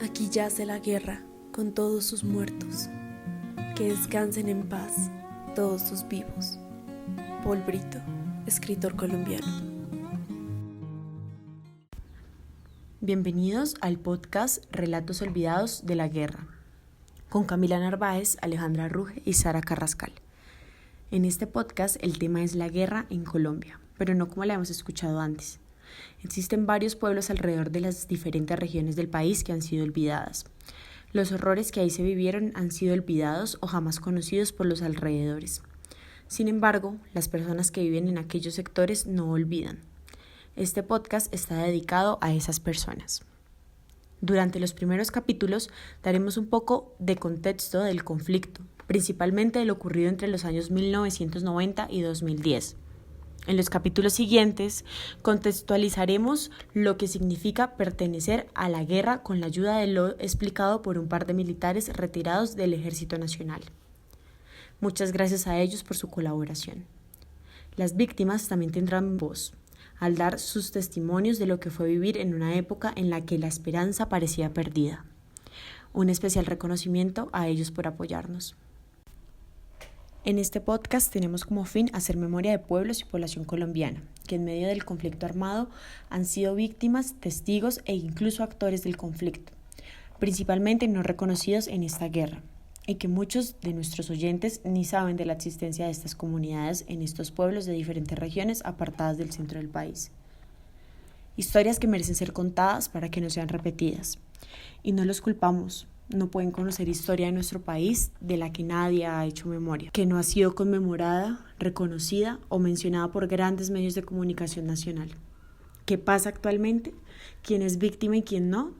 Aquí yace la guerra con todos sus muertos. Que descansen en paz todos sus vivos. Paul Brito, escritor colombiano. Bienvenidos al podcast Relatos Olvidados de la Guerra, con Camila Narváez, Alejandra Ruge y Sara Carrascal. En este podcast el tema es la guerra en Colombia, pero no como la hemos escuchado antes. Existen varios pueblos alrededor de las diferentes regiones del país que han sido olvidadas. Los horrores que ahí se vivieron han sido olvidados o jamás conocidos por los alrededores. Sin embargo, las personas que viven en aquellos sectores no olvidan. Este podcast está dedicado a esas personas. Durante los primeros capítulos daremos un poco de contexto del conflicto, principalmente de lo ocurrido entre los años 1990 y 2010. En los capítulos siguientes contextualizaremos lo que significa pertenecer a la guerra con la ayuda de lo explicado por un par de militares retirados del Ejército Nacional. Muchas gracias a ellos por su colaboración. Las víctimas también tendrán voz al dar sus testimonios de lo que fue vivir en una época en la que la esperanza parecía perdida. Un especial reconocimiento a ellos por apoyarnos. En este podcast tenemos como fin hacer memoria de pueblos y población colombiana, que en medio del conflicto armado han sido víctimas, testigos e incluso actores del conflicto, principalmente no reconocidos en esta guerra, y que muchos de nuestros oyentes ni saben de la existencia de estas comunidades en estos pueblos de diferentes regiones apartadas del centro del país. Historias que merecen ser contadas para que no sean repetidas. Y no los culpamos. No pueden conocer historia de nuestro país de la que nadie ha hecho memoria, que no ha sido conmemorada, reconocida o mencionada por grandes medios de comunicación nacional. ¿Qué pasa actualmente? ¿Quién es víctima y quién no?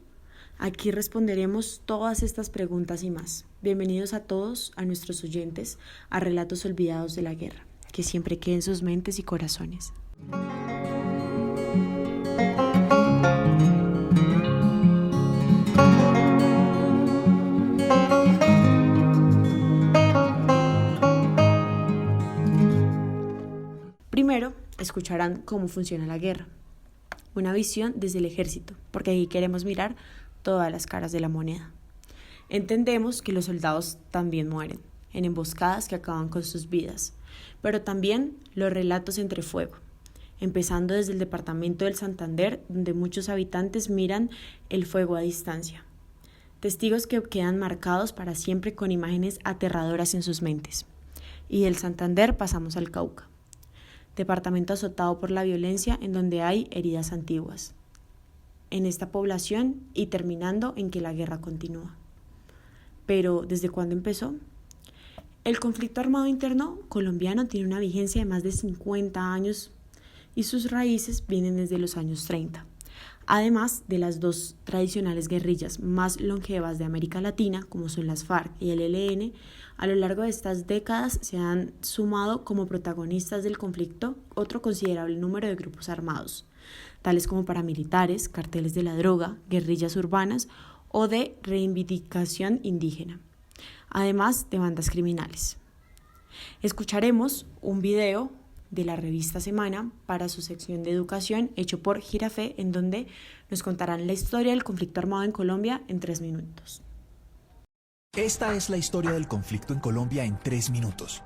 Aquí responderemos todas estas preguntas y más. Bienvenidos a todos, a nuestros oyentes, a Relatos Olvidados de la Guerra, que siempre queden en sus mentes y corazones. Primero, escucharán cómo funciona la guerra. Una visión desde el ejército, porque aquí queremos mirar todas las caras de la moneda. Entendemos que los soldados también mueren, en emboscadas que acaban con sus vidas, pero también los relatos entre fuego, empezando desde el departamento del Santander, donde muchos habitantes miran el fuego a distancia. Testigos que quedan marcados para siempre con imágenes aterradoras en sus mentes. Y del Santander pasamos al Cauca, departamento azotado por la violencia en donde hay heridas antiguas. En esta población y terminando en que la guerra continúa. Pero, ¿desde cuándo empezó? El conflicto armado interno colombiano tiene una vigencia de más de 50 años y sus raíces vienen desde los años 30. Además de las dos tradicionales guerrillas más longevas de América Latina, como son las FARC y el ELN, a lo largo de estas décadas se han sumado como protagonistas del conflicto otro considerable número de grupos armados, tales como paramilitares, carteles de la droga, guerrillas urbanas o de reivindicación indígena, además de bandas criminales. Escucharemos un video de la revista Semana para su sección de educación hecho por Girafé, en donde nos contarán la historia del conflicto armado en Colombia en 3 minutos. Esta es la historia del conflicto en Colombia en 3 minutos.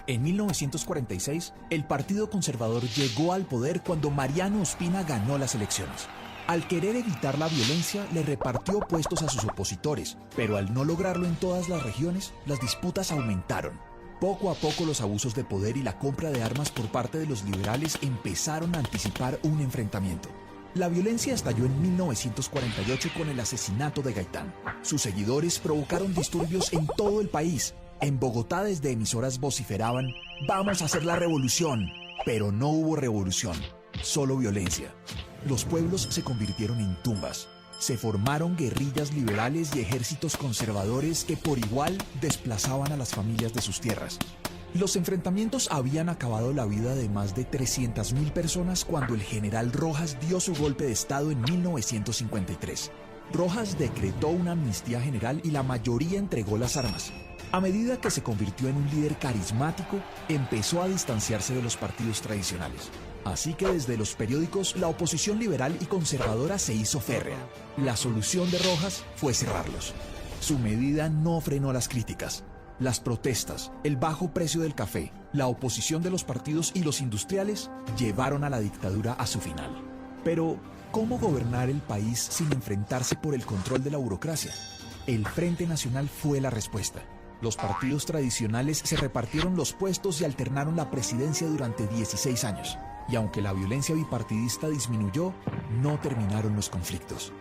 En 1946, el Partido Conservador llegó al poder cuando Mariano Ospina ganó las elecciones. Al querer evitar la violencia, le repartió puestos a sus opositores, pero al no lograrlo en todas las regiones, las disputas aumentaron. Poco a poco los abusos de poder y la compra de armas por parte de los liberales empezaron a anticipar un enfrentamiento. La violencia estalló en 1948 con el asesinato de Gaitán. Sus seguidores provocaron disturbios en todo el país. En Bogotá desde emisoras vociferaban: «Vamos a hacer la revolución», pero no hubo revolución, solo violencia. Los pueblos se convirtieron en tumbas. Se formaron guerrillas liberales y ejércitos conservadores que por igual desplazaban a las familias de sus tierras. Los enfrentamientos habían acabado la vida de más de 300.000 personas cuando el general Rojas dio su golpe de estado en 1953. Rojas decretó una amnistía general y la mayoría entregó las armas. A medida que se convirtió en un líder carismático, empezó a distanciarse de los partidos tradicionales. Así que desde los periódicos la oposición liberal y conservadora se hizo férrea. La solución de Rojas fue cerrarlos. Su medida no frenó las críticas. Las protestas, el bajo precio del café, la oposición de los partidos y los industriales llevaron a la dictadura a su final. Pero, ¿cómo gobernar el país sin enfrentarse por el control de la burocracia? El Frente Nacional fue la respuesta. Los partidos tradicionales se repartieron los puestos y alternaron la presidencia durante 16 años. Y aunque la violencia bipartidista disminuyó, no terminaron los conflictos.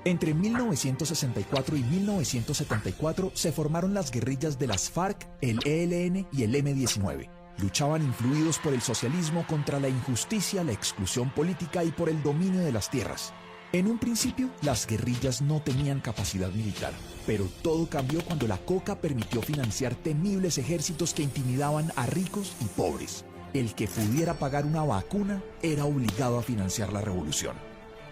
Entre 1964 y 1974 se formaron las guerrillas de las FARC, el ELN y el M-19. Luchaban influidos por el socialismo contra la injusticia, la exclusión política y por el dominio de las tierras. En un principio, las guerrillas no tenían capacidad militar, pero todo cambió cuando la coca permitió financiar temibles ejércitos que intimidaban a ricos y pobres. El que pudiera pagar una vacuna era obligado a financiar la revolución.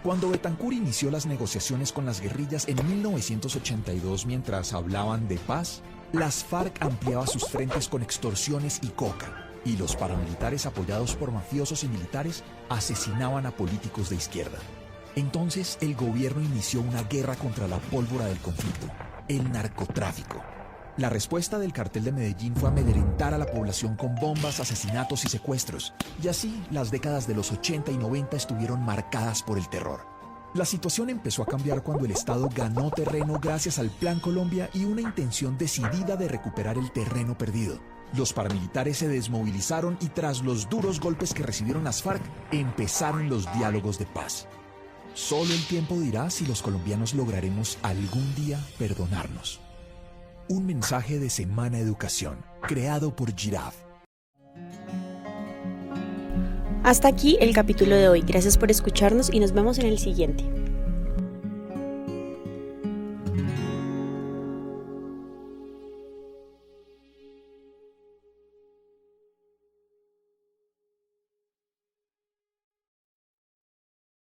Cuando Betancur inició las negociaciones con las guerrillas en 1982 mientras hablaban de paz, las FARC ampliaban sus frentes con extorsiones y coca, y los paramilitares apoyados por mafiosos y militares asesinaban a políticos de izquierda. Entonces el gobierno inició una guerra contra la pólvora del conflicto, el narcotráfico. La respuesta del cartel de Medellín fue amedrentar a la población con bombas, asesinatos y secuestros, y así las décadas de los 80 y 90 estuvieron marcadas por el terror. La situación empezó a cambiar cuando el Estado ganó terreno gracias al Plan Colombia y una intención decidida de recuperar el terreno perdido. Los paramilitares se desmovilizaron y tras los duros golpes que recibieron las FARC, empezaron los diálogos de paz. Solo el tiempo dirá si los colombianos lograremos algún día perdonarnos. Un mensaje de Semana Educación, creado por Giraffe. Hasta aquí el capítulo de hoy. Gracias por escucharnos y nos vemos en el siguiente.